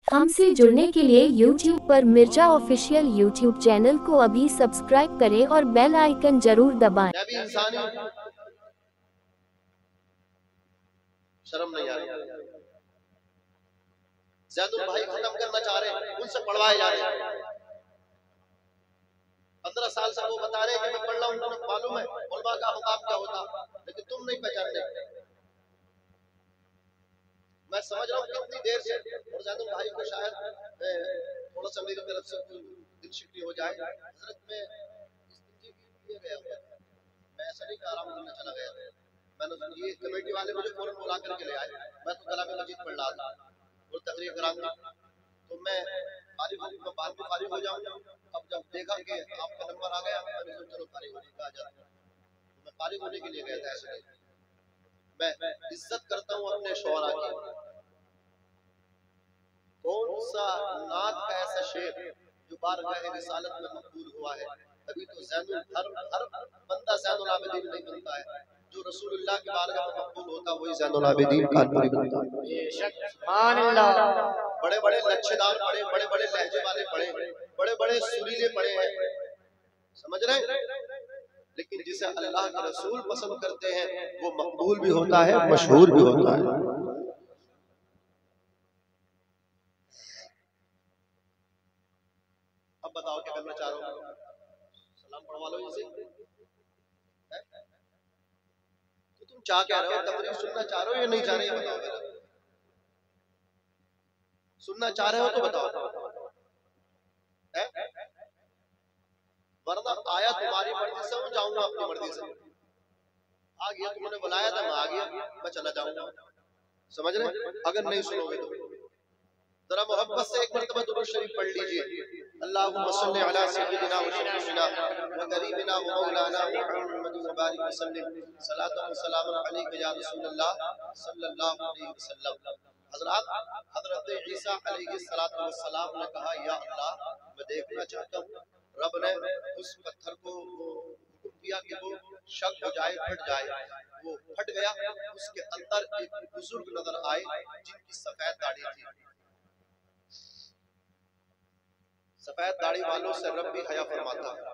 हमसे जुड़ने के लिए YouTube पर मिर्जा ऑफिशियल YouTube चैनल को अभी सब्सक्राइब करें और बेल आइकन जरूर दबाएं। मैं भी इंसान हूं, शर्म नहीं आ रही। ज़ैनुल भाई खत्म करना चाह रहे हैं, उनसे पढ़वाए जा रहे हैं। 15 साल से वो बता रहे हैं कि मैं पढ़ रहा हूं, तुम्हें मालूम है उलमा का मुकाम क्या होता, लेकिन तुम नहीं पहचान रहे। मैं समझ रहा हूँ कितनी देर से, और ज़ैनुल भाई को शायद थोड़ा सा मेरी तरफ से दिल शिकवी हो जाए। हजरत में दिए गया, मैं ऐसा नहीं कह रहा हूँ मैं चला गया। मैंने ये कमेटी वाले मुझे फौरन बुला करके ले आए, मैं तो कलाम मजीद पढ़ रहा था और तकरीर कराऊंगा, तो मैं फारिग होकर बाद में फारिग हो जाऊंगा। अब जब देखा कि आपका नंबर आ गया, मैंने सोचा चलो फारिग होने का आ जाता, तो मैं फारिग होने के लिए गया था। ऐसे मैं इज्जत करता हूँ अपने शोहरा की। कौन सा नात का ऐसा शेर जो बारगाह रिसालत में मकबूल हुआ है? तभी तो हर बंदा ज़ैनुल आबिदीन नहीं बनता है, जो रसूलुल्लाह की बारगाह में मकबूल होता वही ज़ैनुल आबिदीन कानपुरी बनता है। बेशक सुभान अल्लाह। बड़े बड़े लच्छेदार पड़े, बड़े बड़े लहजे वाले पड़े, बड़े बड़े सुरीले पड़े हैं, समझ रहे? लेकिन जिसे अल्लाह के रसूल पसंद करते हैं वो मकबूल भी होता है, मशहूर भी होता है। अब बताओ क्या करना चाह रहे हो? सलाम पढ़वा लो इनसे। तो तुम क्या कह रहे हो? तकरीर सुनना चाह रहे हो या नहीं चाह रहे? बताओ। सुनना चाह रहे हो तो बताओ, वरना आया तुम्हारी मर्जी से, मैं जाऊंगा अपनी मर्जी से। आ गया, तुमने बुलाया था, मैं आ गया, मैं चला जाऊंगा। समझ रहे? अगर नहीं सुनोगे तो जरा मोहब्बत से एक मरतबा दुरूद शरीफ पढ़ लीजिए। अल्लाहुम्मा सल्लि अला सय्यिदिना व शफीना व करीबिना व मौलाना मुहम्मद व बारिक वसल्लिम सलातन व सलामुन अलैका या रसूलल्लाह सल्लल्लाहु अलैहि वसल्लम। हजरत ईसा अलैहिस्सलातु वस्सलाम ने कहा, या अल्लाह मैं देखना चाहता हूँ। रब ने उस पत्थर को हुक्म दिया कि वो शक हो जाए, फट जाए। वो फट गया, उसके अंदर एक बुजुर्ग नजर आए जिनकी सफेद दाढ़ी थी। सफेद दाढ़ी वालों से रब भी हया फरमाता है,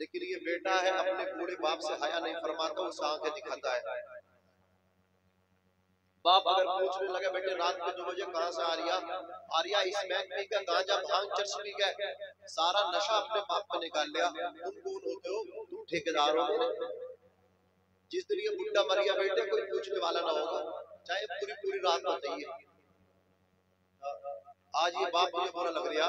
लेकिन ये बेटा है अपने बूढ़े बाप से हया नहीं फरमाता, उस आंखें दिखाता है। बाप अगर पूछने लगे, बेटे रात के 2 बजे कहां से आ रिया स्मैक पी गया, गांजा भांग चर्च पी गए, सारा नशा अपने बाप पे निकाल लिया, तुम कौन होते हो? तुम ठेकेदार हो। जिस दिन ये बुड्ढा मर गया बेटे, कोई पूछने वाला ना होगा, चाहे पूरी पूरी रात बताइए। आज ये बाप मुझे बुरा लग रहा,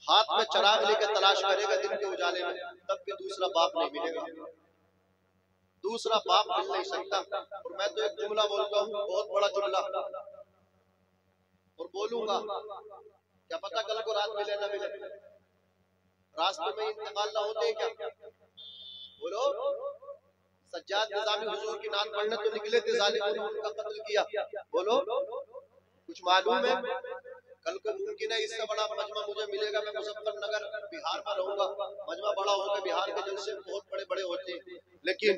हाथ में चराग लेकर तलाश करेगा दिन के उजाले में, तब भी दूसरा बाप नहीं मिलेगा, दूसरा बाप मिल नहीं सकता। और मैं तो एक जुमला बोलता हूँ, बहुत बड़ा जुमला, और बोलूंगा, क्या पता कल को रात मिले ना मिले, रास्ते में इंतकाल ना होते क्या? बोलो। सज्जाद निजामी हुजूर की नात पढ़ने तो निकले थे, जालिमों ने उनका कत्ल किया। बोलो, कुछ मालूम है? कल को मुमकिन है इससे बड़ा मजमा मुझे मिलेगा, मैं मुजफ्फरनगर बिहार में रहूंगा, मजमा बड़ा होगा, बिहार के जलसे बहुत बड़े बड़े होते हैं, लेकिन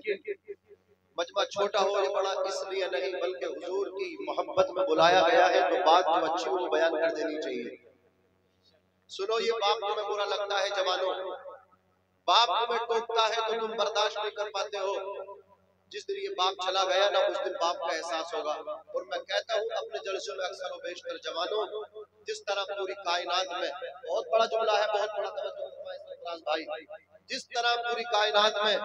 मजमा छोटा हो या बड़ा इसलिए नहीं, बल्कि हुजूर की मोहब्बत में बुलाया गया है, तो बात जो अच्छी वो बयान कर देनी चाहिए। सुनो, ये बाप तुम्हें बुरा लगता है जवानों, बाप तुम्हें टोकता है तो तुम बर्दाश्त नहीं कर पाते हो। जिस दिन ये बाप चला गया ना, उस दिन बाप का एहसास होगा। और मैं कहता हूँ अपने जलसों में अक्सर व बेशतर जवानों, जिस तरह पूरी कायनात में, बहुत बड़ा जुमला है, बहुत बड़ा भाई, जिस तरह पूरी कायनात में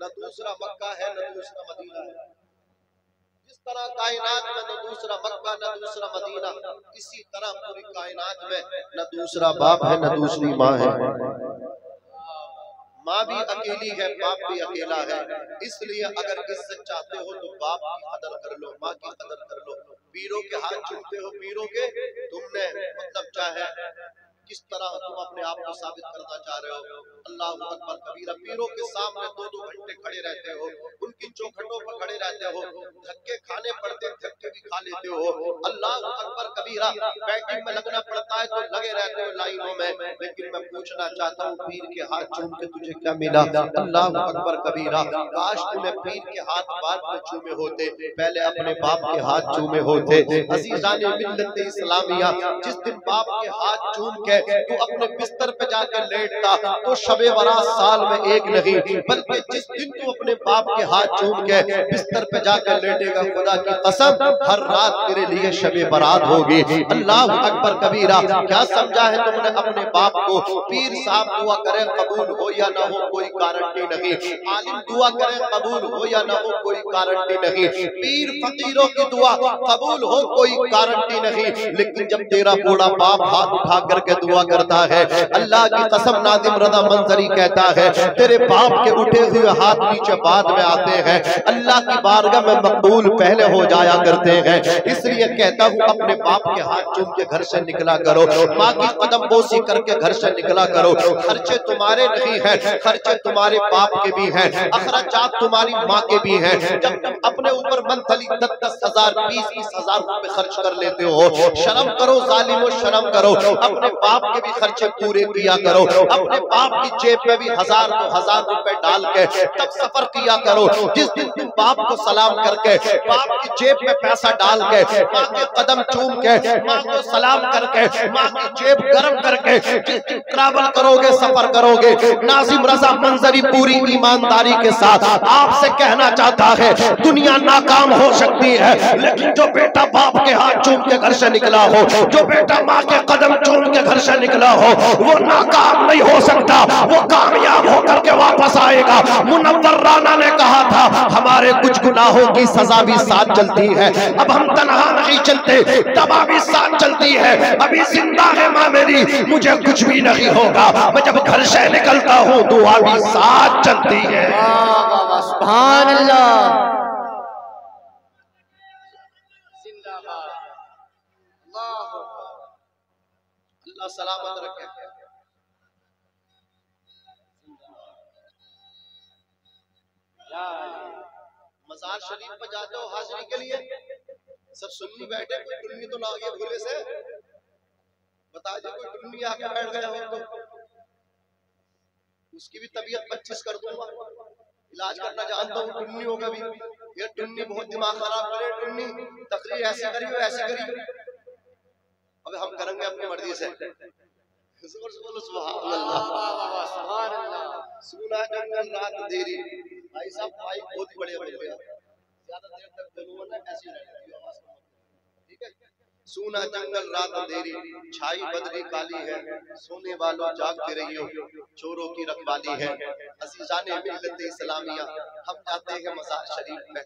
न दूसरा मक्का है न दूसरा मदीना है, जिस तरह कायनात में न दूसरा मक्का न दूसरा मदीना, इसी तरह पूरी कायनात में न दूसरा बाप है न दूसरी माँ है। माँ भी अकेली है, बाप भी अकेला है, इसलिए अगर इज्जत चाहते हो तो बाप की कदर कर लो, माँ की कदर कर लो। पीरों के हाथ चूमते हो, पीरों के, तुमने मतलब क्या है, किस तरह तुम अपने आप को साबित करना चाह रहे हो? अल्लाह अकबर कबीरा। पीरों के सामने 2-2 घंटे खड़े रहते हो, उनकी चौखटों पर खड़े रहते हो, धक्के खाने पड़ते, धक्के भी खा लेते हो। अल्लाह अकबर कबीरा। कबीरा। बैटिंग में लगना पड़ता है तो लगे रहते हो लाइनों में, लेकिन मैं पूछना चाहता हूँ पीर के हाथ चूम के तुझे क्या मिला? अल्लाह अकबर कबीरा। काश तूने पीर के हाथ बाद में चूमे होते, पहले अपने बाप के हाथ चूमे होते। अजीजाने मिल्लत इस्लामिया, जिस दिन बाप के हाथ चूम के तू अपने बिस्तर पे जाकर लेटता तो शबे बारात साल में एक नहीं, बल्कि जिस दिन तू अपने बाप के हाथ चूम के बिस्तर पे जाकर लेटेगा, खुदा की कसम हर रात तेरे लिए शबे बारात होगी। अल्लाह अकबर कबीरा। क्या समझा है तुमने अपने बाप को? पीर साहब दुआ करे कबूल हो या ना हो कोई गारंटी नहीं, आलिम दुआ करे कबूल हो या ना हो कोई गारंटी नहीं, पीर फकीरों की दुआ कबूल हो कोई गारंटी नहीं। लेकिन जब तेरा बूढ़ा बाप हाथ उठा करके दुआ करता है, अल्लाह की कसम नादिम रज़ा मंजरी कहता है तेरे बाप के उठे हुए हाथ नीचे बाद में आते हैं, अल्लाह की बारगाह में मकबूल पहले हो जाया करते हैं। इसलिए कहता हूँ अपने बाप के हाथ चूम के घर से निकला करो, माँ की कदम बोसी करके घर से निकला करो। खर्चे तुम्हारे नहीं है, खर्चे तुम्हारे बाप के भी हैं, अखराजात तुम्हारी माँ के भी हैं। जब तुम अपने ऊपर मंथली 10,000 20,000 रुपए खर्च कर लेते हो, शर्म करो जालिमो, शर्म करो। अपने बाप के भी खर्चे पूरे किया करो, अपने बाप की जेब में भी 1,000-2,000 रुपए डाल के तब सफर किया करो। जिस दिन तुम बाप को सलाम करके, बाप की जेब में पैसा डाल के, माँ के कदम चूम के, माँ को सलाम करके, माँ की जेब गर्म करके जिस दिन ट्रैवल करोगे, सफर करोगे, नाजिम रज़ा मंजरी पूरी ईमानदारी के साथ आपसे कहना चाहता है दुनिया नाकाम हो सकती है, लेकिन जो बेटा बाप के हाथ चूम के घर से निकला हो, जो बेटा माँ के कदम चूम के घर से निकला हो, वो नाकाम नहीं हो सकता, वो कामयाब होकर के वापस आएगा। मुनव्वर राना ने कहा था हमारे कुछ गुनाहों की सजा भी साथ चलती है, अब हम तनहा नहीं चलते, दवा भी साथ चलती है, अभी जिंदा है माँ मेरी, मुझे कुछ भी नहीं होगा, मैं जब घर से निकलता हूँ दुआ भी साथ चलती है। सुभान अल्लाह। अल्लाह सलामत रखे। मज़ार शरीफ पर जाते हो हाजिरी के लिए, सब सुन्नी बैठे, कोई टुन्नी तो ना आ गया भूले से? बता दे कोई टुन्नी आके बैठ गया हो तो उसकी भी तबीयत 25 कर दूंगा। इलाज करना जानता हूँ टुन्नियों का भी। ये टुन्नी बहुत दिमाग खराब करे, टुन्नी तकरीर ऐसी करी ऐसी करी। अब हम करेंगे अपनी मर्जी से। सुभान अल्लाह। सुना जंगल रात देरी। भाई साहब भाई बहुत ही बढ़िया बोल गया, ज्यादा देर तक बोलूंगा ना ऐसी रहेगी आवाज, ठीक है? सूना जंगल रात अंधेरी, छाई बदरी काली है, सोने वालों जागते रहियो, चोरों की रखवाली है। अज़ीज़ाने मिल्लत इस्लामिया, हम जाते हैं मज़ार शरीफ में,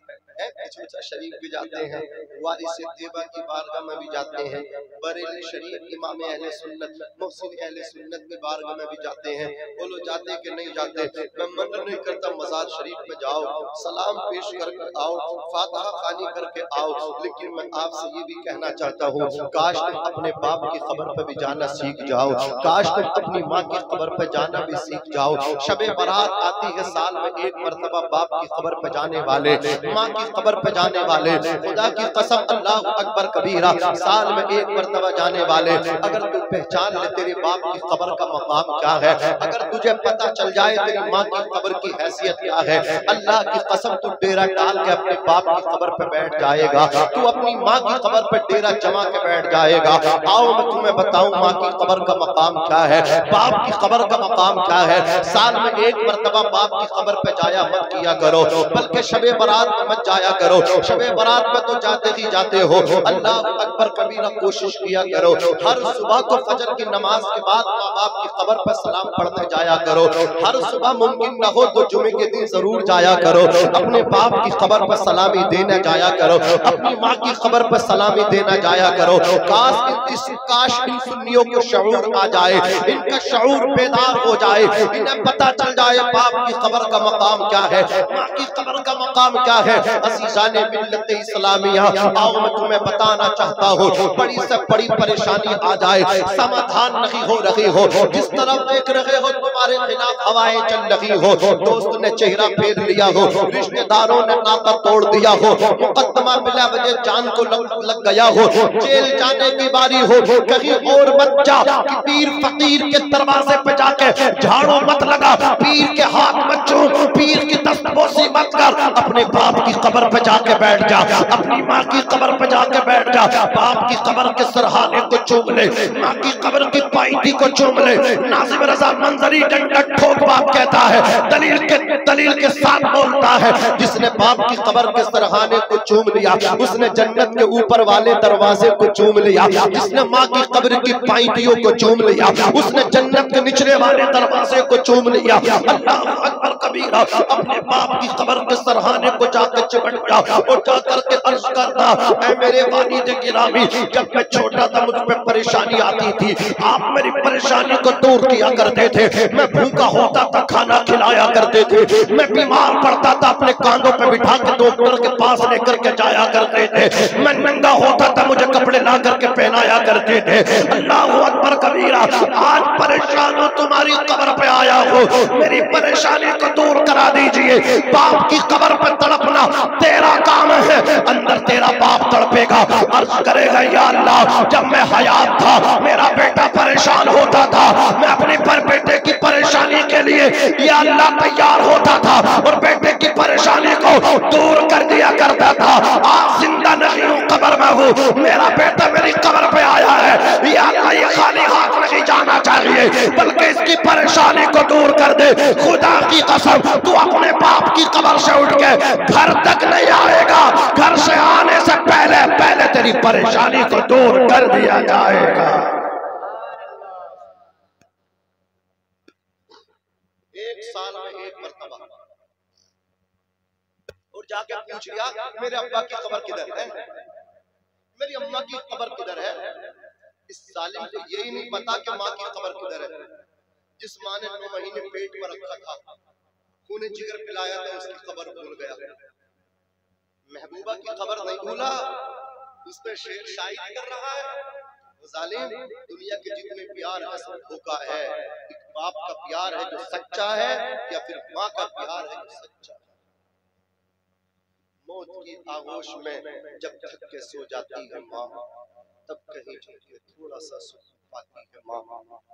खजूर शरीफ भी जाते हैं, वारिस तैयबा की बारगाह में भी जाते हैं, बरेली शरीफ इमाम अहले सुन्नत मुहसिन अहले सुन्नत की बारगाह में भी जाते हैं। बोलो जाते कि नहीं जाते? मैं मना नहीं करता, मज़ार शरीफ में जाओ, सलाम पेश करके आओ, फातिहा खानी करके आओ, लेकिन मैं आपसे ये भी कहना चाहता हूँ, काश तुम अपने बाप की कब्र पर भी जाना सीख जाओ, काश तुम अपनी माँ की कब्र पर जाना भी सीख जाओ। शबे बारात आती है साल में एक मरतबा, बाप की कब्र पर जाने वाले, माँ की कब्र पर जाने वाले, खुदा की कसम अल्लाह अकबर कबीरा, साल में एक मरतबा जाने वाले। अगर तू पहचान ले तेरे बाप की कब्र का मकाम क्या है, अगर तुझे पता चल जाए तेरी माँ की कब्र की हैसियत क्या है, अल्लाह की कसम तू डेरा डाल के अपने बाप की कब्र पर बैठ जाएगा, तू अपनी माँ की कब्र पर डेरा जमा के बैठ जाएगा। आओ मैं तुम्हें बताऊं माँ की कब्र का मकाम क्या है, बाप की कब्र का मकाम क्या है। साल में एक मरतबा बाप की कब्र पे जाया मत किया करो, बल्कि शबे बारात में मत जाया करो। शबे बारात में तो जाते ही जाते हो, अल्लाह अकबर कबीरा कोशिश किया करो, हर सुबह को फजर की नमाज के बाद माँ बाप की कब्र पर सलाम पढ़ने जाया करो। हर सुबह मुमकिन न हो तो जुमे के दिन जरूर जाया करो, अपने बाप की कब्र पर सलामी देने जाया करो, अपनी माँ की कब्र पर सलामी देना जाया करो। काश इन सुन्नियों को शऊर आ जाए, इनका शऊर बेदार हो जाए, इन्हें पता चल जाए बाप की कब्र का मकाम क्या है, माँ की कब्र का मकाम क्या है। अज़ीज़ाने मिल्लत इस्लामिया, आओ मैं तुम्हें बताना चाहता हूँ, बड़ी से बड़ी परेशानी आ जाए, समाधान नहीं हो रही हो, जिस तरफ देख रहे हो तुम्हारे खिलाफ हवाएं चल रही हो, दोस्त ने चेहरा फेर लिया हो, रिश्तेदारों ने नाता तोड़ दिया हो, मुकद्दमा बिला वजह जान को लग गया हो, जेल जाने की बारी हो, कहीं और मत जा कि पीर फकीर के दरवाजे पे जाके झाड़ू मत लगा, पीर के हाथ मत चूम, पीर की दस्तबोसी मत कर। अपने बाप की कब्र पे जाके बैठ जा, अपनी माँ की कब्र पे जाके बैठ जा, बाप की कब्र के सरहाने को चूम ले, माँ की कब्र की पाइटी को चूम ले। नाजिम रजा मंजरी डंडा ठोक बाप कहता है, दलील के साथ बोलता है, जिसने बाप की कब्र के सरहाने को चूम लिया उसने जन्नत के ऊपर वाले दरवाजे को चूम लिया, जिसने माँ की कब्र की पाइटियों को चूम लिया उसने जन्नत के निचले वाले दरवाजे को चूम लिया। अल्लाह अकबर कबीरा। अपने बाप की कब्र के सरहाने को जाकर चिपट जा और जाकर के अर्ज करता, ऐ मेरे वालिद गिरामी, जब मैं छोटा था मुझ पे परेशानी आती थी, आप मेरी परेशानी को दूर किया करते थे। मैं भूखा होता था खाना खिलाया करते थे, मैं बीमार पड़ता था अपने कांधों पे बिठा के डॉक्टर के पास लेकर के जाया करते थे, मैं नंगा होता था मुझे कपड़े ला करके पहनाया करते थे। अल्लाह अकबर कबीरा। आज परेशान हो, तुम्हारी कब्र पे आया हो, मेरी परेशानी को दूर करा दीजिए। बाप की कब्र पे तड़पना तेरा काम है, अंदर तेरा बाप तड़पेगा, अर्ज करेगा, या अल्लाह जब मैं हयात था मेरा बेटा परेशान होता था, मैं अपने पर बेटे की परेशानी के लिए या अल्लाह तैयार होता था और बेटे की परेशानी को दूर कर दिया करता था। आज जिंदा नहीं हूँ, कब्र में हूँ, मेरा बेटा मेरी कब्र पे आया है, या अल्लाह ये खाली हाथ नहीं जाना चाहिए बल्कि इसकी परेशानी को दूर कर दे। खुदा की कसम तू अपने बाप की कब्र से उठ के घर तक नहीं आएगा, घर से आने से पहले पहले तेरी परेशानी को दूर कर दिया जाएगा। एक साल में एक मरतबा और जाके पूछ लिया, मेरे अब्बा की कब्र किधर है, मेरी अम्मा की कब्र किधर है। इस सालिम को यही नहीं पता कि माँ की कब्र किधर है। जिस माँ ने 9 महीने पेट में रखा था, खून जिगर पिलाया था, उसकी कब्र भूल गया। महबूबा की कब्र नहीं भूला, उस पे शेर शायरी कर रहा है। जालिम, दुनिया के जितने प्यार है सब धोखा है। एक बाप का प्यार है जो सच्चा है या फिर माँ का प्यार है जो सच्चा है। मौत की आगोश में जब थक के सो जाती है माँ, तब कहीं जाके थोड़ा सा सुख पाती है माँ।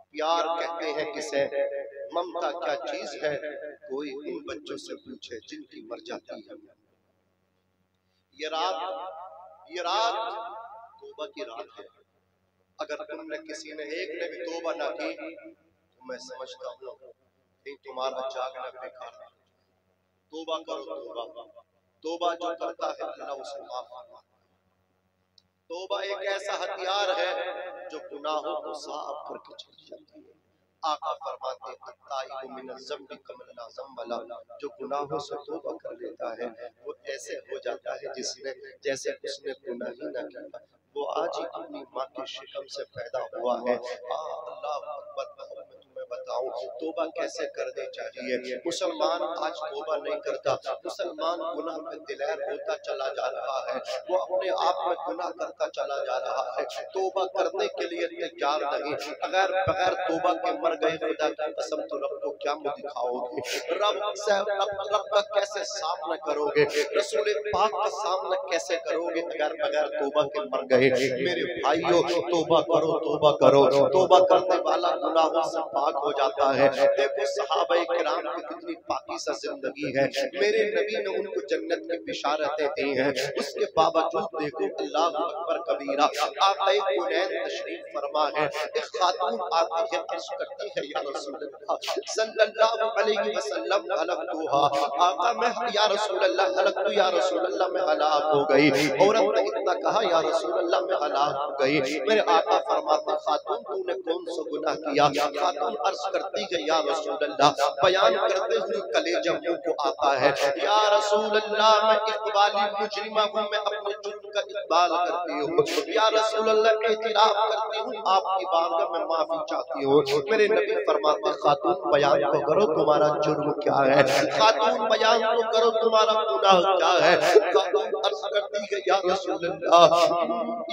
प्यार कहते हैं किसे, ममता क्या चीज है, कोई इन बच्चों से पूछे जिनकी मर जाती है। ये रात तौबा की रात है। अगर तुमने किसी ने एक ने भी तौबा ना की तो मैं समझता हूँ कि तुम्हारा जागना बेकार है। तौबा करो, तौबा जो करता है अल्लाह उसे माफ फरमाता है। तौबा एक ऐसा हथियार है जो गुनाहों को साफ करके चली जाती है। आका फरमाते जो गुनाहों से तौबा कर लेता है वो ऐसे हो जाता है जिसने जैसे उसने गुनाह ही न किया। वो आज ही अपनी माँ के शिकम से पैदा हुआ है। अल्लाह अकबर। मैं तुम्हें बताऊं तौबा कैसे करनी चाहिए। मुसलमान आज तौबा नहीं करता, मुसलमान गुनाह में दिलेर होता चला जा रहा है, वो अपने आप में गुनाह करता चला जा रहा है, तौबा करने के लिए तैयार नहीं। अगर बगैर तौबा के मर गए खुदा की कसम तो रब को क्या मुंह दिखाओगे, रब का कैसे सामना करोगे, रसूल पाक का सामना कैसे करोगे अगर बगैर तौबा के मर गए। मेरे भाइयों तौबा करो, तौबा करो। तौबा करने वाला गुनाहों से पाक हो जाता है। देखो सहाबाए किराम की कितनी पाकीज़ा जिंदगी है, मेरे नबी ने उनको जन्नत की बिशारतें दी हैं, उसके बावजूद देखो अल्लाह अकबर कबीरा। आक़ाए कुनैन तशरीफ फरमा है, एक खातून आती है, अर्ज़ करती है या रसूल अल्लाह सल्लल्लाहु अलैहि वसल्लम हलकतुहा, आका मैं या रसूल अल्लाह हलकतु या रसूल अल्लाह मैं हलाक हो गई। औरत ने इतना कहा या रसूल अल्लाह मैं हलाक हो गई। मेरे आका फरमाते खातून तूने कौन सा गुनाह किया। खातून अर्ज करती है या रसूल अल्लाह, बयान करते हुए कलेजा मुंह को आता है, या रसूल अल्लाह मैं इकबाली मुजरिमा हूँ, मैं अपने जुर्म का इकबाल करती हूँ। या रसूल अल्लाह एतराफ करती हूँ, आपकी बारगाह में माफी चाहती हूँ। मेरे नबी फरमाते खातून बयान तो करो तुम्हारा जुर्म क्या है, खातून बयान तो करो तुम्हारा गुनाह क्या है। खातून अर्ज करती है या रसूल अल्लाह,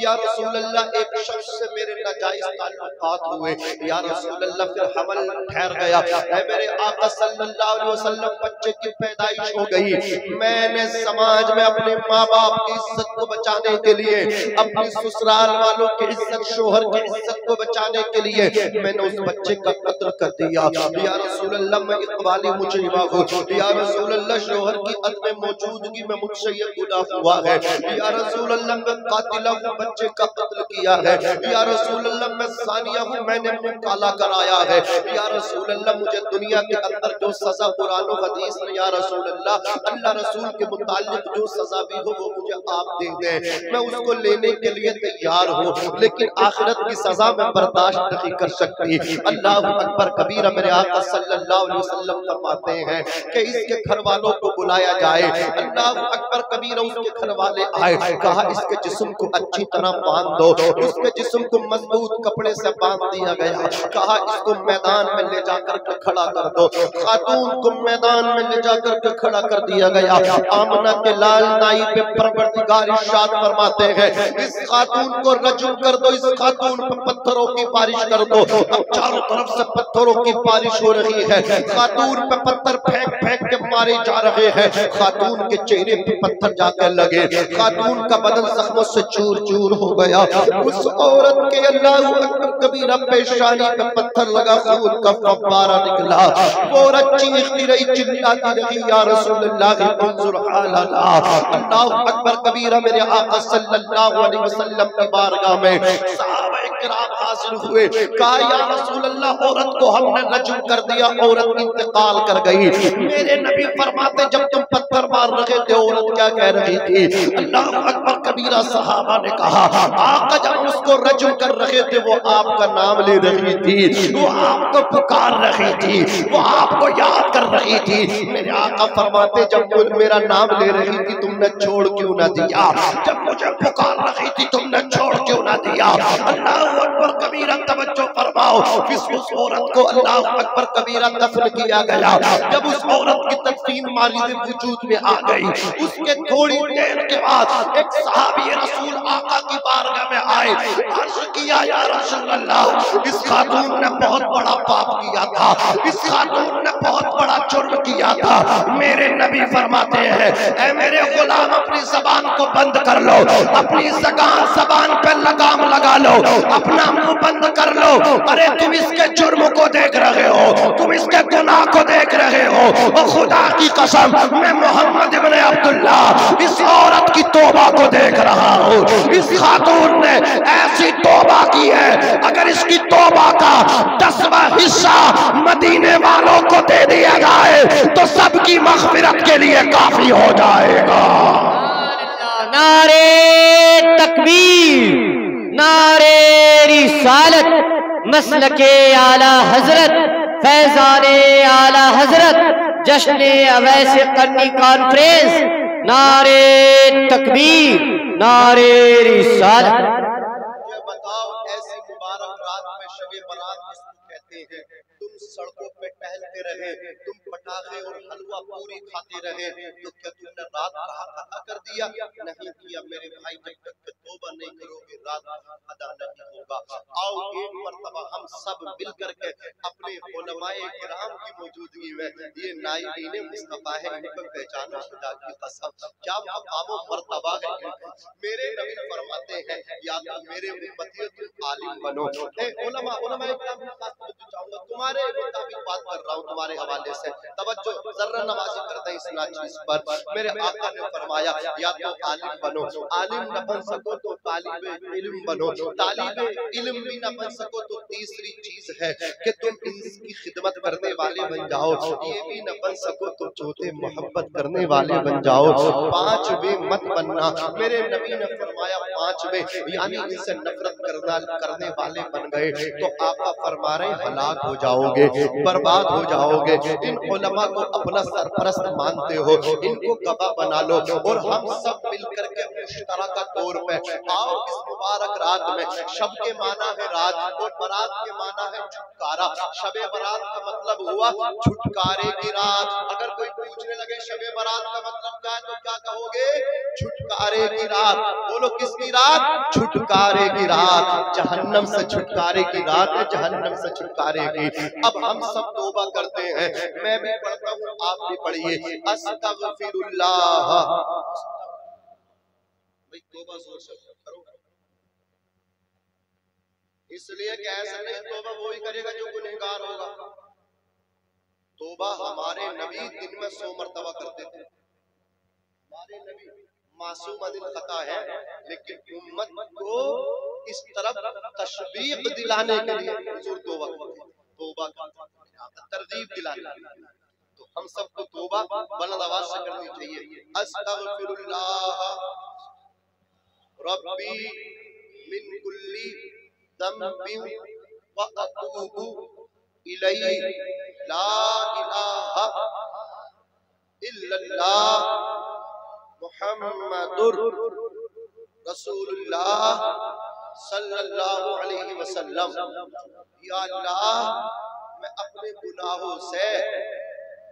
या रसूल अल्लाह एक शख्स से मेरे नाजायज ताल्लुकात हुए, या रसूल अल्लाह फिर हमल ठहर गया है, मेरे आका सल्लल्लाहु अलैहि वसल्लम बच्चे की पैदाइश हो गई, मैंने समाज में अपने माँ बाप की इज्जत को बचा बचाने के लिए, अपनी ससुराल वालों की इज्जत, शोहर की इज्जत को बचाने के लिए मैंने उस बच्चे का कत्ल कर दिया। या रसूल अल्लाह मैं इकबाली मुजरिमा हूँ, या रसूल अल्लाह शोहर की अदम मौजूदगी में मुझसे ये गुनाह हुआ है, या रसूल अल्लाह मैं कातिला हूँ, बच्चे का कत्ल किया है, या रसूल अल्लाह मैं सानिया हूँ, मैंने मुंह काला कराया है, या रसूल अल्लाह मुझे दुनिया के अंदर जो सजा कुरान और हदीस में या रसूल अल्लाह अल्लाह रसूल के मुताल्लिक जो सजा भी हो वो मुझे आप दे दें, मैं उसको लेने के लिए तैयार हूँ, लेकिन आखिरत की सजा में बर्दाश्त नहीं कर सकती। अल्लाह अकबर कबीरा, मेरे आका सल्लल्लाहु अलैहि वसल्लम फरमाते हैं कि इसके घर वालों को बुलाया जाए। अल्लाह अकबर कबीरा, उसके घर वाले आए, कहा इसके जिस्म को अच्छी तरह बांध दो, उसके जिस्म को मजबूत कपड़े से बांध दिया गया। कहा इसको मैदान में ले जाकर के खड़ा कर दो, खातून को मैदान में ले जाकर के खड़ा कर दिया गया। आमना के लाल नाई पे परवरदिगार इरशाद फरमाते हैं इस खातून को रजम कर दो, इस खातून पर पत्थरों की बारिश कर दो। अब चारों तरफ से पत्थरों की बारिश हो रही है, खातून पे पत्थर फेंक फेंक के मारे जा रहे हैं, खातून के चेहरे पे पत्थर जाकर लगे, खातून का बदन जख्मों से चूर चूर हो गया। उस औरत के अल्लाह अकबर कबीरा पेशानी पे पत्थर लगा, खून का फव्वारा निकला। वो औरत चीखती रही, चिल्लाती रही, या रसूल अल्लाह मंजूर हालना। अल्लाह अकबर कबीरा, मेरे आका सल्लल्लाहु अलैहि वसल्लम की बारगाह में सहाबा इकराम हाजिर हुए। कहा या रसूल अल्लाह औरत को हमने रजम कर दिया, औरत इंतकाल कर गई। मेरे नबी फरमाते जब तुम पत्थर मार रहे थे औरत क्या कह रही थी? अल्लाह अकबर कबीरा, सहाबा ने कहा आका जब उसको रजम कर रहे थे वो आपका नाम ले रही थी, वो आपको पुकार रही थी, वो आपको याद कर रही थी। मेरे आका फरमाते जब वो मेरा नाम ले रही थी तुमने छोड़ क्यों ना दिया, जब मुझे पुकार रही थी तुमने छोड़ क्यों ना दिया? अल्लाह अकबर कबीरा, तवज्जो फरमाओ। उस औरत को अल्लाह अकबर कबीरा दफन किया गया। जब उस औरत की तदफीन मारिद वजूद में आ गई, उसके थोड़ी देर के बाद एक सहाबी रसूल आका की बारगाह में आए, अर्ज किया या रसूल अल्लाह इस खातून ने बहुत बड़ा पाप किया था, इस खातून ने बहुत बड़ा जुर्म किया था। मेरे नबी फरमाते हैं ऐ मेरे गुलाम अपनी जबान को बंद कर लो, अपनी जबान पे लगाम लगा लो, अपना मुंह बंद कर लो। अरे तुम इसके जुर्म को देख रहे हो, तुम इसके गुनाह को देख रहे हो, और खुदा की कसम मैं मोहम्मद इब्ने अब्दुल्ला इस औरत की तौबा को देख रहा हूँ। इस खातून ने ऐसी तौबा की है, अगर इसकी तौबा का 10वां हिस्सा मदीने वालों को दे दिया जाए तो सबकी मग़फ़िरत के लिए काफी हो जाएगा। नारे तकबीर, नारे रिसालत, मसलके आला हजरत, फैजाने आला हजरत, जश्ने अवैस करनी कॉन्फ्रेंस, नारे तकबीर, नारे रिसालत। बताओ ऐसी मुबारक रात में शबे बरात किसको कहते हैं? तुम सड़कों पे टहलते रहे, तुम पटाखे और हलवा पूरी खाते रहे, तो क्या तुमने रात कहा अदा कर दिया? नहीं किया मेरे भाई, जब तक कि तौबा नहीं करोगे रात अदा नहीं होगा। आओ एक मर्तबा हम सब मिल करके अपने उलमाए किराम की मौजूदगी में ये नाइबीने मुस्तफा है, इनको पहचानो। खुदा की कसम क्या मकाम व मर्तबा है। मेरे नबी फरमाते हैं या तो मेरे उम्मती तुम आलिम बनो। उलमाए किराम के पास चाहूंगा, तुम्हारे मुताबिक बात कर रहा हूँ, तुम्हारे हवाले से तवज्जो जर्रा नवाजी करते हैं इस नाचीज पर। मेरे आका ने फरमाया या तो आलिम बनो, आलिम न बन सको तो तालिब इल्म बनो, तालिब इल्म भी न बन सको तो तीसरी चीज है कि तुम इनकी खिदमत करने वाले बन जाओ, ये भी न बन सको तो चौथे मोहब्बत करने वाले बन जाओ। पांचवे मत बनना। मेरे नबी ने फरमाया पांचवे यानी इनसे नफरत करने वाले बन गए तो आका फरमा रहे हलाक हो जाओगे, बर्बाद हो जाओगे। इन उलमा को अपना सरपरस्त मानते हो, इनको गवाह बना लो और हम सब मिलकर के मुश्तरका तौर पे आओ इस मुबारक रात में। शब के माना है रात और बरात के माना है छुटकारा। शबे बरात का मतलब हुआ छुटकारे की रात। अगर कोई पूछने लगे शबे बरात का मतलब क्या है तो क्या कहोगे? छुटकारे की रात। बोलो किसकी रात? छुटकारे की रात। जहन्नम से छुटकारे की रात है, जहन्नम से छुटकारे की। अब हम सब तौबा करते हैं, मैं भी पढ़ता हूँ आप भी पढ़िए। अस्तगफिरुल्लाह भाई तौबा जोर से करो, इसलिए कि ऐसा नहीं तौबा वही करेगा जो गुनहगार होगा। तौबा हमारे नबी दिन में 100 मरतबा करते थे। हमारे नबी मासूम अनिल खता है, लेकिन उम्मत को इस तरफ तशवीक दिलाने के लिए हुजूर तौबा तरगीब दिलाने। तो हम सबको तौबा बुलंद आवाज से करनी चाहिए। अस्तगफिरुल्लाह रब्बी मिन कुल्ली ज़ंबिन व अतूबु इलैहि ला इलाहा इल्लल्लाह मुहम्मदुर रसूलुल्लाह सल्लल्लाहु अलैहि वसल्लम। या अल्लाह, मैं अपने गुनाहों से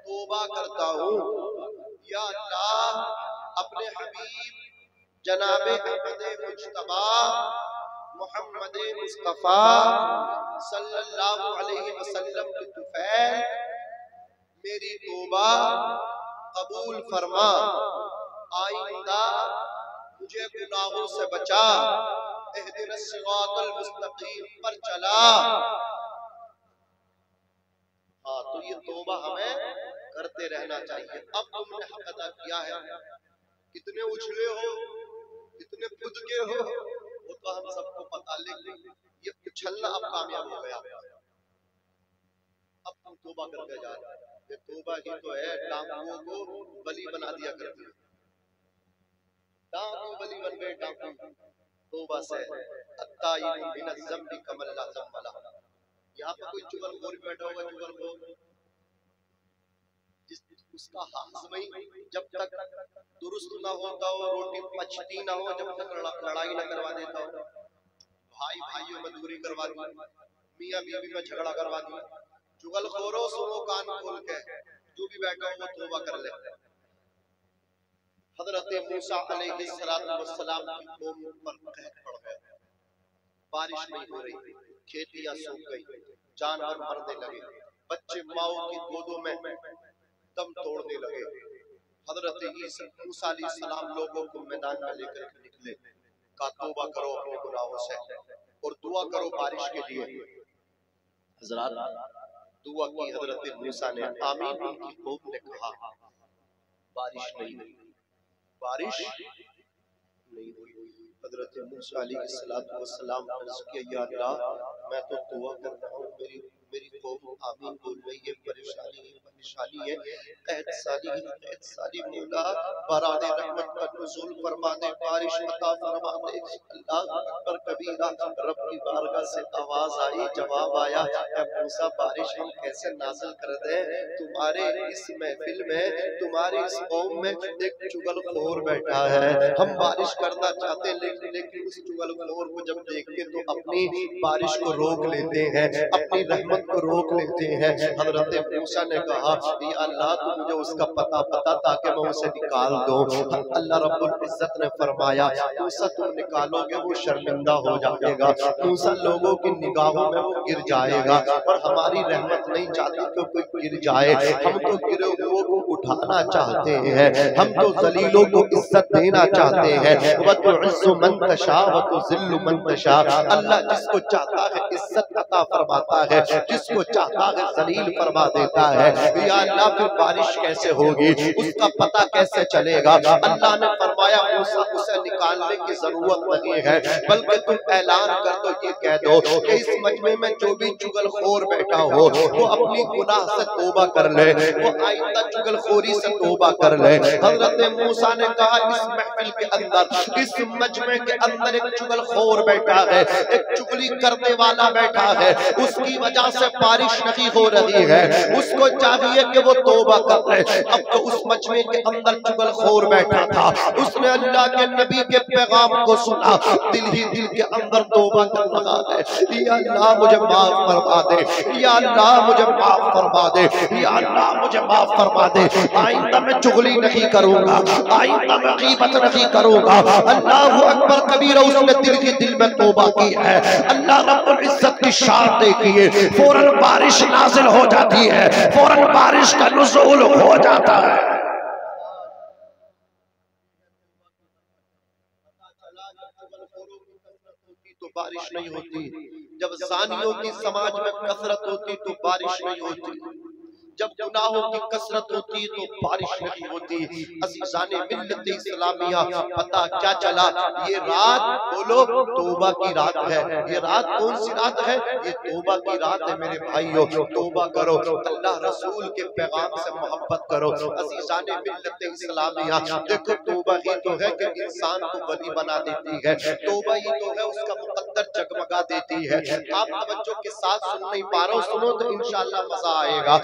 तौबा करता हूँ। या अल्लाह, अपने हबीब जनाबे अहमद मुज्तबा मोहम्मद मुस्तफा सल्लल्लाहु अलैहि वसल्लम की तुफैल मेरी तौबा कबूल फरमा। आइंदा मुझे गुनाहों से बचा, इहदिनस सिरातल मुस्तकीम पर चला। हाँ, तो ये तौबा हमें करते रहना चाहिए। अब तुमने हक अदा किया है, कितने उछले हो, कितने कूद के हो, वो तो हम सबको पता, लेकिन ये उछलना अब कामयाब हो गया। अब तुम तौबा करके जा रहे हो। ये तौबा ही तो है डाकुओं को बलि बना दिया करती है। डाकू बलि बन गए डाकू तौबा से। अत्ताइबु मिनज़ ज़ंबि कमन ला ज़ंब लह। यहाँ पे कोई चुगलखोर बैठा होगा, चुगलखोर उसका हाज़मा जब तक दुरुस्त ना होता हो, रोटी पचती ना हो, जब तक लड़ाई ना करवा देता हो, भाई भाइयों में दूरी करवा दी, मियाँ बीवी में झगड़ा करवा दी। चुगलखोरों सुनो कान खोल के, जो भी बैठा हो वो तौबा कर ले। हज़रत मूसा अलैहिस्सलाम की कौम पर कहर पड़ गया, बारिश नहीं हो रही, खेतियां सूख गई, जानवर मरने लगे, बच्चे माओ की गोदों में दम तोड़ने लगे। हज़रत मूसा अलैहिस्सलाम लोगों को मैदान में लेकर निकले, कहा तौबा करो अपने गुनाहों से और दुआ करो बारिश के लिए। हज़रत दुआ की, हज़रत मूसा ने आमीन, उनकी कौम ने कहा बारिश नहीं हुई, बारिश नहीं हुई। हज़रत मूसा अलैहिस्सलाम अर्ज़ किया, या अल्लाह, मैं तो दुआ कर रहा हूँ, मेरी कौम आमीन बोल रही है, परेशानी है, कहत साली मौला बराने रहमत का नुज़ूल फरमा दे, बारिश अता फरमा दे। अल्लाह अकबर कबीरा, रब की बारगाह से आवाज आई, जवाब आया, ऐ मूसा बारिश हम कैसे नाज़िल कर दें? तुम्हारे इस महफिल में, तुम्हारी इस कौम में एक चुगलखोर बैठा है, हम बारिश करना चाहते हैं, लेकिन उस चुगलखोर को जब देखते तो अपनी बारिश को रोक लेते हैं, अपनी रहमत को रोक लेते हैं। हज़रत मूसा ने कहा, या अल्लाह, तू मुझे उसका पता ताकि मैं उसे निकाल दूं। अल्लाह रब्बुल इज्जत ने फरमाया, मूसा तुम निकालोगे वो शर्मिंदा हो जाएगा, मूसा लोगों की निगाहों में वो गिर जाएगा, पर हमारी रहमत नहीं चाहती कि कोई गिर जाए। हम तो गिरे हुओं को उठाना चाहते हैं, हम तो जलीलों को इज्जत देना चाहते हैं। वतुइज़्ज़ु मन तशा व तुज़िल्लु मन तशा। अल्लाह जिसको चाहता है इज्जत अता फरमाता है, जिसको चाहता है जलील फरमा देता है। या अल्लाह, फिर बारिश कैसे होगी, उसका पता कैसे चलेगा? अल्लाह ने फरमाया, मूसा उसे निकालने की जरूरत नहीं है, बल्कि तुम ऐलान कर दो, ये कह दो कि इस मजमे में जो भी चुगलखोर बैठा हो वो अपनी गुनाह से तौबा कर ले, वो आइंदा चुगलखोरी से तौबा कर ले। हज़रत मूसा ने कहा, इस महफिल के अंदर, इस मजमे के अंदर एक चुगलखोर बैठा है, एक चुगली करने वाला बैठा है, उसकी वजह से बारिश नहीं हो रही है, उसको चाहिए कि वो तौबा कर ले। अब तो उस मजमे के अंदर चुगलखोर बैठा था, उसने अल्लाह के नबी के पैगाम को सुना, दिल ही दिल के अंदर तौबा कर रहा है, या अल्लाह मुझे माफ फरमा दे, या अल्लाह मुझे माफ फरमा दे, या अल्लाह मुझे माफ फरमा दे। आइंदा मैं चुगली नहीं करूंगा, आइंदा मैं गीबत नहीं करूंगा। अल्लाह अकबर कबीरा, उसने दिल ही दिल में तौबा की है। अल्लाह रब्बुल इज्जत की शान देखिए, फौरन बारिश नाजिल हो जाती है, फौरन बारिश का नुज़ूल हो जाता है। बारिश नहीं होती, जब ज़ानियों की समाज में कसरत होती तो बारिश नहीं होती, जब गुनाहों की कसरत होती तो बारिश नहीं होती। अज़ीज़ाने मिल्लत इस्लामिया, पता क्या चला? ये रात, बोलो, तौबा की रात है। ये रात कौन सी रात है? ये तौबा की रात है मेरे भाइयों। तौबा करो, अल्लाह रसूल के पैगाम से मोहब्बत करो। अज़ीज़ाने मिल्लत इस्लामिया, देखो तौबा ही तो है कि इंसान को वली बना देती है, तौबा ही तो है उसका मुकद्दर जगमगा देती है। आप तवज्जो के साथ सुन नहीं पा रहे हो, सुनो तो इंशाअल्लाह मजा आएगा।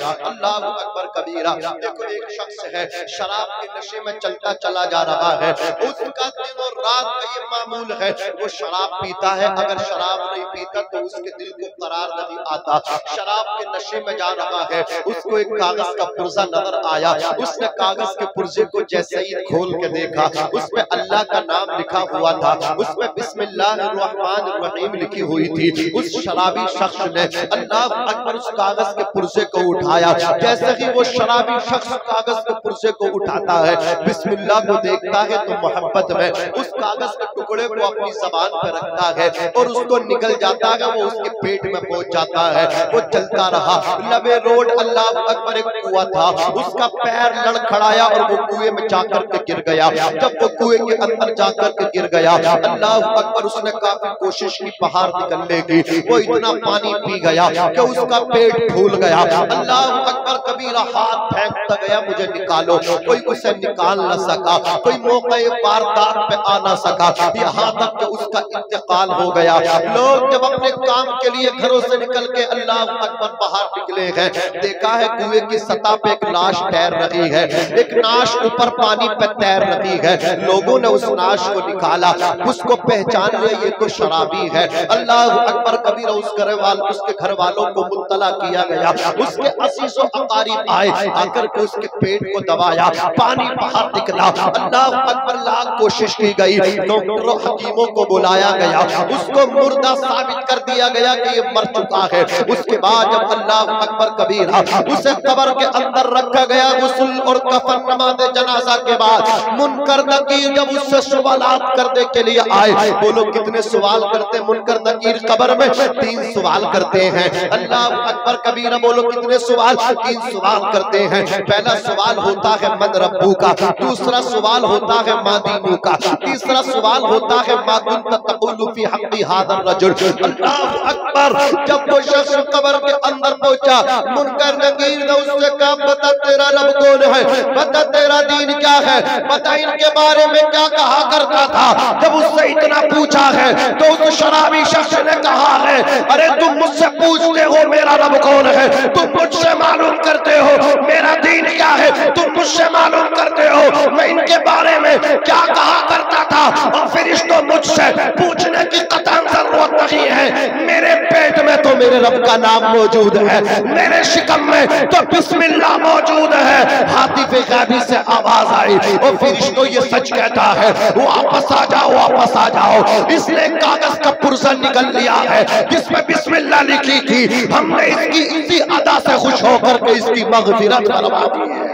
अल्लाहु अकबर कबीरा। देखो एक शख्स है, शराब के नशे में चलता चला जा रहा है, उसका दिन और रात का ये मामूल है, वो शराब पीता है, अगर शराब नहीं पीता तो उसके दिल को करार नहीं आता। शराब के नशे में जा रहा है, उसको एक कागज का पुर्जा नजर आया, उसने कागज के पुर्जे को जैसे ही खोल के देखा, उसमें अल्लाह का नाम लिखा हुआ था, उसमें बिस्मिल्लाहिर्रहमानिर्रहीम लिखी हुई थी। उस शराबी शख्स ने अल्लाह अकबर उस कागज के पुर्जे को उठाया, जैसे ही वो शराबी शख्स कागज के पुर्जे को उठाता है, बिस्मिल्लाह को देखता है तो मोहब्बत में उस कागज के टुकड़े को अपनी जबान पर रखता है और उसको निकल जाता है, वो उसके पेट में पहुंच जाता है। वो चलता रहा, लबे रोड अल्लाह अकबर एक कुआं था, उसका पैर लड़खड़ाया और वो कुएं में जाकर के गिर गया। जब वो कुएं के अंदर जाकर के गिर गया, अल्लाह अकबर, उसने काफी कोशिश की बाहर निकलने की, वो इतना पानी पी गया कि उसका पेट फूल गया। अल्लाह अकबर कबीरा हाथ फेंकता गया, मुझे निकालो, कोई उसे निकाल न सका, कोई मौके वारदात पे आ न सका, यहाँ तक कि उसका इंतकाल हो गया। लोग जब अपने काम के लिए घरों से निकल के अल्लाह अकबर बाहर निकले हैं, देखा है कुएं की सतह पे एक लाश तैर रही है, एक नाश ऊपर पानी पे तैर रही है। लोगों ने उस नाश को निकाला, उसको पहचान लिया, ये तो शराबी है। अल्लाह अकबर कबीरा उसके घर वालों को मुत्तला किया गया, उसके असीसों अकारीब आए, आकर के उसके पेट को दबाया, पानी बाहर निकला। अल्लाह अकबर, लाख कोशिश की गई, डॉक्टरों हकीमों को बुलाया गया, उसको मुर्दा साबित कर दिया गया कि ये मर चुका है। उसके बाद जब अल्लाह अकबर कबीरा उसे कब्र के अंदर रखा गया, गुस्ल और कफन नमाज जनाजा के बाद मुनकर नकीर जब उससे सवालात करने के लिए आए, बोलो कितने सवाल करते मुनकर नकीर कब्र में? 3 सवाल करते हैं। अल्लाह अकबर कबीरा, बोलो कितने सवाल? 3 सवाल करते हैं। पहला सवाल होता है मन रब्बू का, दूसरा सवाल होता है मादीनू का, तीसरा सवाल होता है माकुन तक़ूलु फी हक़्क़ि हाज़ा रजुल। अल्लाह अकबर, जब वो शख्स कब्र के अंदर पहुंचा, मुनकर नकीर ने उससे कहा, बता तेरा रब कौन है, बता तेरा दीन क्या है, बता इनके बारे में क्या कहा करता था। जब उससे इतना पूछा है तो उस शराबी शख्स ने कहा है, अरे तुम मुझसे पूछते हो मेरा रब कौन है, तुम मुझसे मालूम करते हो मेरा दीन क्या है, तुम मुझसे मालूम करते हो मैं इनके बारे में क्या कहा करता था, और फिर इसको मुझसे पूछने की कतई जरूरत नहीं है। मेरे पेट में तो मेरे रब का नाम मौजूद है, मेरे शिकम में तो बिस्मिल्लाह मौजूद है। हातिफ गाबी से आवाज आई और फिर इसको ये सच कहता है, वापस आ जाओ, वापस आ जाओ। इसने कागज का पुर्जा निकल लिया है जिसमें बिस्मिल्लाह लिखी थी, हमने इसकी इसी अदा से खुश होकर के इसकी मग़फ़िरत करवा दी है।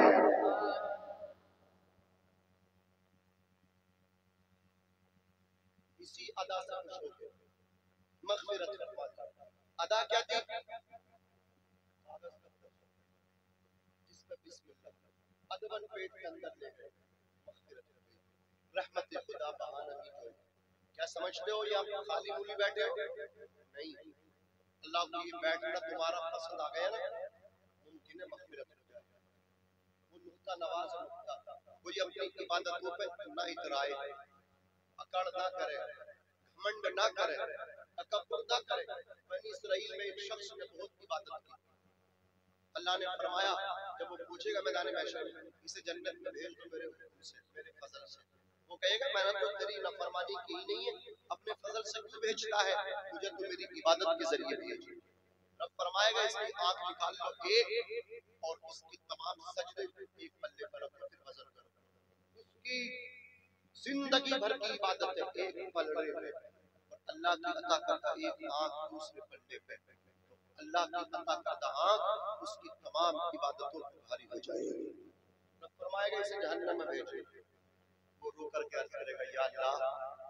इसी अदा से खुश होकर मग़फ़िरत करवा दी। अदा क्या थी? जिसमें बिस्मिल्लाह अदबन पेट के अंदर ले गए, मग़फ़िरत रहमत खुदा बहाना। क्या समझते हो? ये आप खाली मूली बैठे हो? नहीं, अल्लाह को ये बैठना तुम्हारा पसंद आ गया ना, मुमकिन है मग़फ़िरत हो जाए। वो नुक्ता नवाज़ नुक्ता, कोई अपनी इबादतों पे ना इतराए, अकड़ ना करे, घमंड ना करे, तकब्बुर ना करे। बनी इस्राइल में एक शख्स ने बहुत इबादत की, अल्लाह ने फरमाया जब वो पूछेगा मैदान महशर में, इसे जन्नत में भेज दो मेरे हुक्म से, मेरे फजल से, वो कहेगा मैंने तो तेरी नफरमानी की ही नहीं है, अपने फजल से क्यों भेजता है, मुझे तो मेरी इबादत के जरिए भेज। रब फरमाएगा इसकी आंख निकाल लो एक, और उसकी तमाम सजदे एक पल्ले पर रखो, फिर वज़न करो। उसकी जिंदगी भर की इबादत है एक पलड़े में, और अल्लाह की अता करता एक आंख दूसरे पल्ले पे, तो अल्लाह की अता करता आंख उसकी तमाम इबादतों पर भारी हो जाएगी। रब फरमाएगा इसे जहन्नम में भेजो। वो रो करके अर्ज करेगा, या अल्लाह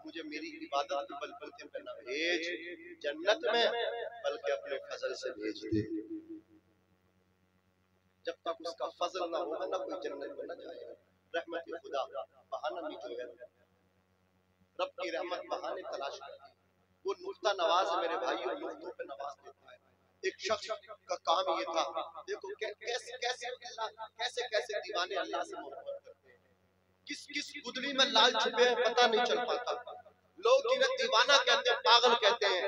मुझे मेरी इबादत के बलबूते पे न भेज जन्नत में, बल्कि अपने फजल से भेज दे। जब तक उसका फजल ना होगा ना कोई जन्नत में न जाएगा। रहमत खुदा बहाना नहीं जो है, रब की रहमत बहाने तलाश करती, वो नुक्ता नवाज मेरे भाइयों, नुक्तों पे नवाज देता है। एक शख्स का काम ये था, देखो कैसे कैसे कैसे कैसे दीवाने अल्लाह से मोहब्बत करते हैं, किस किस गुदड़ी में लाल छुपे हैं पता नहीं चल पाता। लोग इन्हें दीवाना कहते हैं, पागल कहते हैं।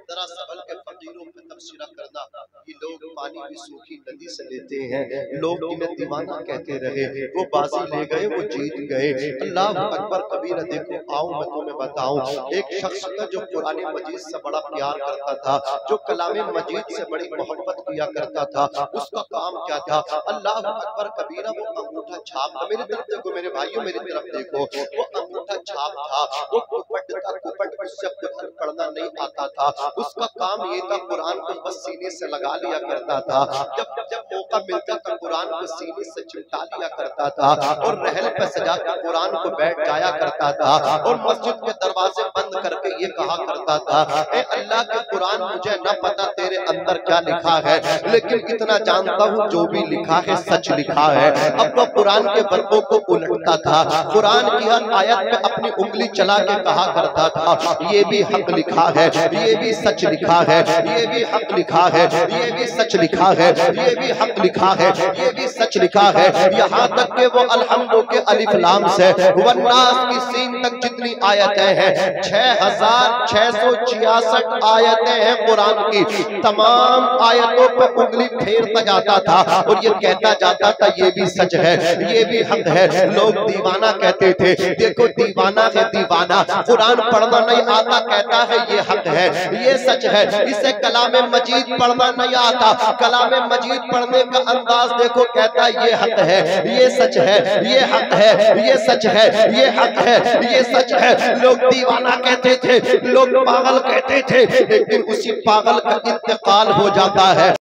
जरा संभल के फकीरों पे तबसरा करना, ये लोग पानी भी सूखी नदी से लेते हैं। लोग इन्हें दीवाना कहते रहे, वो बाजी ले गए, वो जीत गए। अल्लाह अकबर कबीरा। देखो आओ मैं तुम्हें बताऊं, एक शख्स था जो कुरान मजीद से बड़ा प्यार करता था, जो कलाम मजीद से बड़ी मोहब्बत किया करता था। उसका काम क्या था? अल्लाह अकबर कबीरा। वो अंगूठा छाप था, मेरी तरफ देखो मेरे भाइयों, मेरी तरफ देखो, वो अंगूठा छाप था। वो कुपट उससे कुरान पढ़ना नहीं आता था। उसका काम ये था, कुरान को बस सीने से लगा लिया करता था। जब जब मौका मिलता था कुरान को सीने से चिमटा लिया करता था और रहल पे सजा के कुरान को बैठ जाया करता था और मस्जिद के दरवाजे बंद करके ये कहा करता था, ए अल्लाह के कुरान, मुझे न पता तेरे अंदर क्या लिखा है, लेकिन इतना जानता हूँ जो भी लिखा है सच लिखा है। अब वो कुरान के वर्गों को उलटता था, कुरान की हर आयत पे अपनी उंगली चला के कहा करता था, ये भी हक लिखा है, ये भी सच लिखा है, ये भी हक लिखा है, ये भी सच लिखा है, ये भी हक लिखा है, ये भी सच लिखा है। यहाँ तक के वो अलहम्दु के अलिफ लाम से वन्नास की सीन तक जितनी आयतें हैं, 6666 आयतें हैं कुरान की, तमाम आयतों पर उंगली फेरता जाता था और ये कहता जाता था ये भी सच है, ये भी हक है। लोग दीवाना कहते थे, देखो दीवाना है दीवाना, कुरान पढ़ना नहीं आता, कहता है ये हक है, ये सच है। इसे कलाम मजीद पढ़ना नहीं आता, कलाम मजीद पढ़ने का अंदाज देखो, कहता है ये हक है, ये सच है, ये हक है, ये सच है, ये हक है, ये सच है। लोग दीवाना कहते थे, लोग पागल कहते थे, लेकिन उसी पागल का इंतकाल हो जाता है।